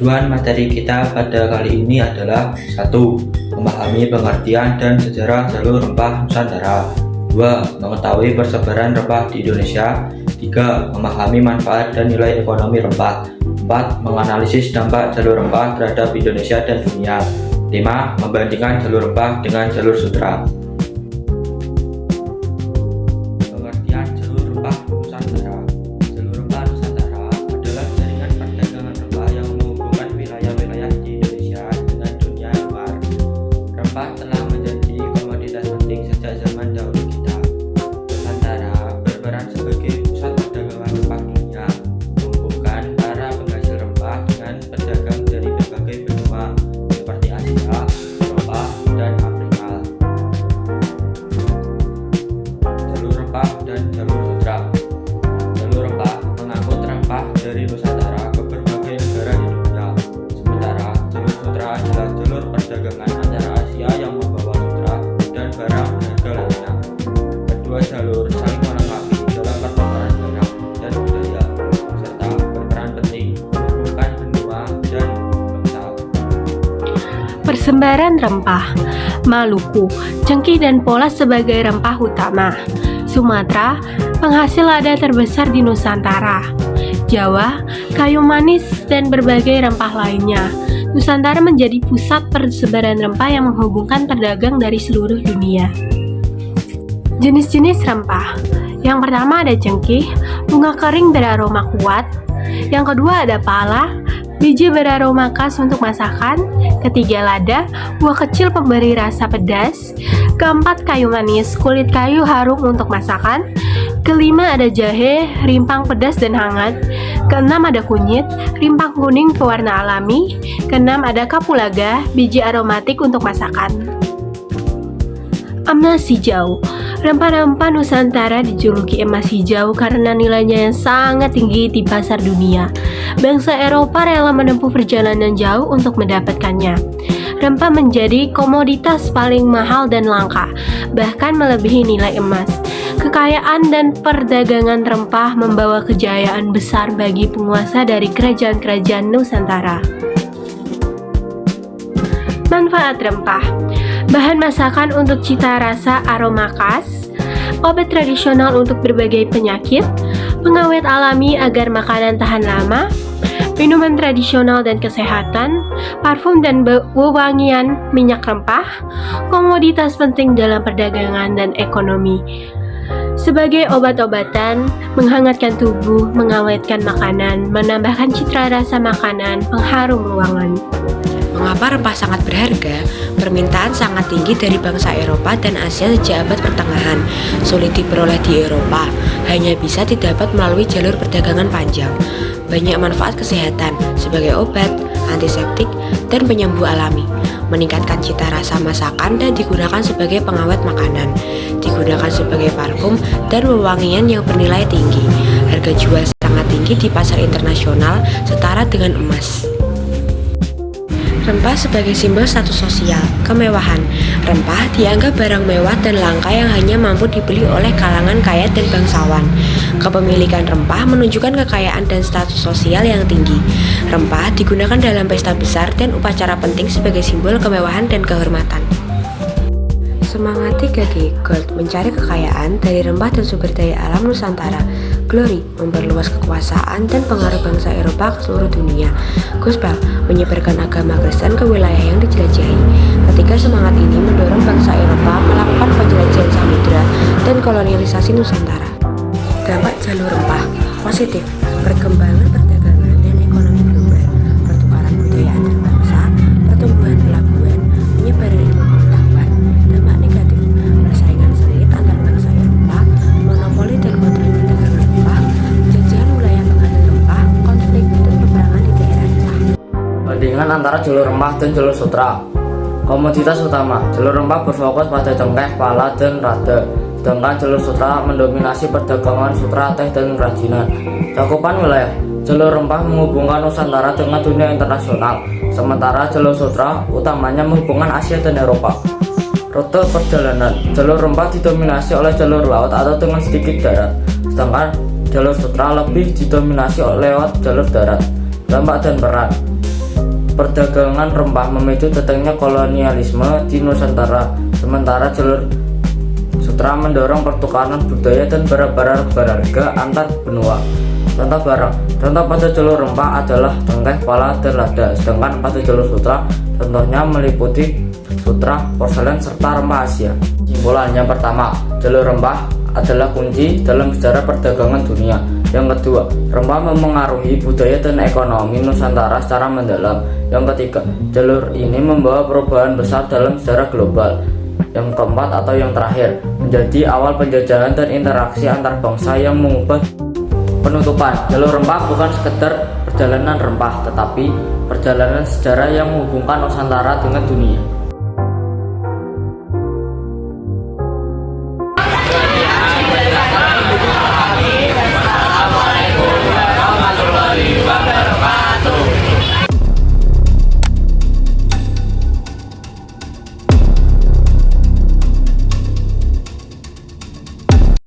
Tujuan materi kita pada kali ini adalah 1. Memahami pengertian dan sejarah jalur rempah Nusantara. 2. Mengetahui persebaran rempah di Indonesia. 3. Memahami manfaat dan nilai ekonomi rempah. 4. Menganalisis dampak jalur rempah terhadap Indonesia dan dunia. 5. Membandingkan jalur rempah dengan jalur sutra. Pengertian jalur rempah Nusantara. Jalur rempah Nusantara adalah jaringan perdagangan rempah yang menghubungkan wilayah-wilayah di Indonesia dengan dunia luar. Rempah telah menjadi komoditas penting sejak zaman dahulu kita. Nusantara berperan sebagai pusat perdagangan rempah dunia, menghubungkan para penghasil rempah dengan pedagang dari berbagai benua seperti Asia, Eropa, dan Afrika. Jalur rempah dan jalur sutra. Jalur rempah mengangkut rempah dari Nusantara ke berbagai negara di dunia. Sementara jalur sutra adalah jalur perdagangan antara Asia yang membawa sutra dan barang berharga lainnya. Kedua jalur saling melengkapi dalam pertukaran barang dan budaya, serta berperan penting menghubungkan benua dan bangsa. Persebaran rempah. Maluku, cengkih dan polas sebagai rempah utama. Sumatera, penghasil lada terbesar di Nusantara. Jawa, kayu manis dan berbagai rempah lainnya. Nusantara menjadi pusat persebaran rempah yang menghubungkan pedagang dari seluruh dunia. Jenis-jenis rempah. Yang pertama ada cengkih, bunga kering beraroma kuat. Yang kedua ada pala, biji beraroma khas untuk masakan. Ketiga lada, buah kecil pemberi rasa pedas. Keempat kayu manis, kulit kayu harum untuk masakan. Kelima ada jahe, rimpang pedas dan hangat. Keenam ada kunyit, rimpang kuning pewarna alami. Keenam ada kapulaga, biji aromatik untuk masakan. Emas hijau. Rempah-rempah Nusantara dijuluki emas hijau karena nilainya yang sangat tinggi di pasar dunia. Bangsa Eropa rela menempuh perjalanan jauh untuk mendapatkannya. Rempah menjadi komoditas paling mahal dan langka, bahkan melebihi nilai emas. Kekayaan dan perdagangan rempah membawa kejayaan besar bagi penguasa dari kerajaan-kerajaan Nusantara. Manfaat rempah. Bahan masakan untuk cita rasa aroma khas, obat tradisional untuk berbagai penyakit, pengawet alami agar makanan tahan lama, minuman tradisional dan kesehatan, parfum dan wewangian minyak rempah, komoditas penting dalam perdagangan dan ekonomi. Sebagai obat-obatan, menghangatkan tubuh, mengawetkan makanan, menambahkan citra rasa makanan, pengharum ruangan. Mengapa rempah sangat berharga? Permintaan sangat tinggi dari bangsa Eropa dan Asia sejak abad pertengahan. Sulit diperoleh di Eropa, hanya bisa didapat melalui jalur perdagangan panjang. Banyak manfaat kesehatan sebagai obat, antiseptik, dan penyembuh alami. Meningkatkan cita rasa masakan dan digunakan sebagai pengawet makanan. Digunakan sebagai parfum dan wewangian yang bernilai tinggi. Harga jual sangat tinggi di pasar internasional setara dengan emas. Rempah sebagai simbol status sosial, kemewahan. Rempah dianggap barang mewah dan langka yang hanya mampu dibeli oleh kalangan kaya dan bangsawan. Kepemilikan rempah menunjukkan kekayaan dan status sosial yang tinggi. Rempah digunakan dalam pesta besar dan upacara penting sebagai simbol kemewahan dan kehormatan. Semangati Gage Gold mencari kekayaan dari rempah dan sumber daya alam Nusantara. Glory memperluas kekuasaan dan pengaruh bangsa Eropa ke seluruh dunia. Gospel menyebarkan agama Kristen ke wilayah yang dijelajahi. Ketiga semangat ini mendorong bangsa Eropa melakukan penjelajahan samudera dan kolonialisasi Nusantara. Dampak jalur rempah positif, perkembangan perdagangan dan ekonomi global, pertukaran budaya antar bangsa, pertumbuhan pelabuhan, penyebaran ilmu pengetahuan. Dampak negatif, persaingan sengit antar bangsa Eropa, monopoli dan kontrol perdagangan rempah, jajahan wilayah penghasil rempah, konflik dan peperangan di daerah rempah. Bandingan antara jalur rempah dan jalur sutra. Komoditas utama, jalur rempah berfokus pada cengkeh, pala, dan lada. Sedangkan jalur sutra mendominasi perdagangan sutra, teh, dan kerajinan. Cakupan wilayah, jalur rempah menghubungkan Nusantara dengan dunia internasional, sementara jalur sutra utamanya menghubungkan Asia dan Eropa. Rute perjalanan, jalur rempah didominasi oleh jalur laut atau dengan sedikit darat, sedangkan jalur sutra lebih didominasi lewat jalur darat. Dampak dan peran. perdagangan rempah memicu datangnya kolonialisme di Nusantara, sementara jalur sutra mendorong pertukaran budaya dan barang-barang berharga antar benua. Contoh pada jalur rempah adalah cengkeh, pala, dan lada, sedangkan pada jalur sutra contohnya meliputi sutra, porselen, serta rempah Asia. Kesimpulan yang pertama, jalur rempah adalah kunci dalam sejarah perdagangan dunia. Yang kedua, rempah memengaruhi budaya dan ekonomi Nusantara secara mendalam. Yang ketiga, jalur ini membawa perubahan besar dalam sejarah global. Yang keempat atau yang terakhir, menjadi awal penjajahan dan interaksi antar bangsa yang mengubah. Penutupan, jalur rempah bukan sekedar perjalanan rempah, tetapi perjalanan sejarah yang menghubungkan Nusantara dengan dunia.